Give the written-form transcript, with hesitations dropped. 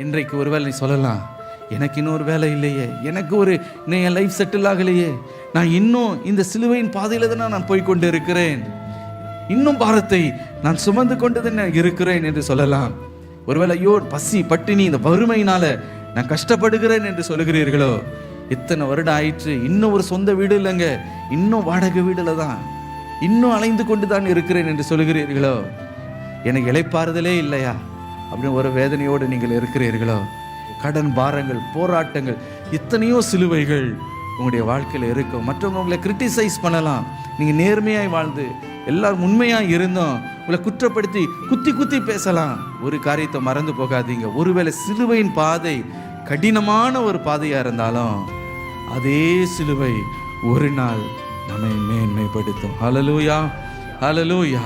இன்றைக்கு ஒருவேளை நீ சொல்லலாம், எனக்கு இன்னொரு வேலை இல்லையே, எனக்கு இன்னும் என் லைஃப் செட்டில் ஆகலையே, நான் இன்னும் இந்த சிலுவையின் பாதையில் தானே நான் போய்கொண்டு இருக்கிறேன், இன்னும் பாரத்தை நான் சுமந்து கொண்டு தானே இருக்கிறேன் என்று சொல்லலாம். ஒருவேளை ஐயோ பசி பட்டினி இந்த வறுமையினால நான் கஷ்டப்படுகிறேன் என்று சொல்லுகிறீர்களோ, இத்தனை வருடம் ஆயிற்று, இன்னும் ஒரு சொந்த வீடு இல்லைங்க, இன்னும் வாடகை வீடுல தான், இன்னும் அலைந்து கொண்டு தான் இருக்கிறேன் என்று சொல்லுகிறீர்களோ, எனக்கு இளைப்பாறுதலே இல்லையா அப்படின்னு ஒரு வேதனையோடு நீங்கள் இருக்கிறீர்களோ, கடன் பாரங்கள், போராட்டங்கள், எத்தனையோ சிலுவைகள் உங்களுடைய வாழ்க்கையில் இருக்கும். மற்றவங்க உங்களை கிரிட்டிசைஸ் பண்ணலாம், நீங்கள் நேர்மையாய் வாழ்ந்து எல்லாரும் உண்மையாக இருந்தோம் உங்களை குற்றப்படுத்தி குத்தி குத்தி பேசலாம். ஒரு காரியத்தை மறந்து போகாதீங்க, ஒருவேளை சிலுவையின் பாதை கடினமான ஒரு பாதையாக இருந்தாலும் அதே சிலுவை ஒரு நாள் நம்மை மேன்மைப்படுத்தும். ஹல்லேலூயா, ஹல்லேலூயா.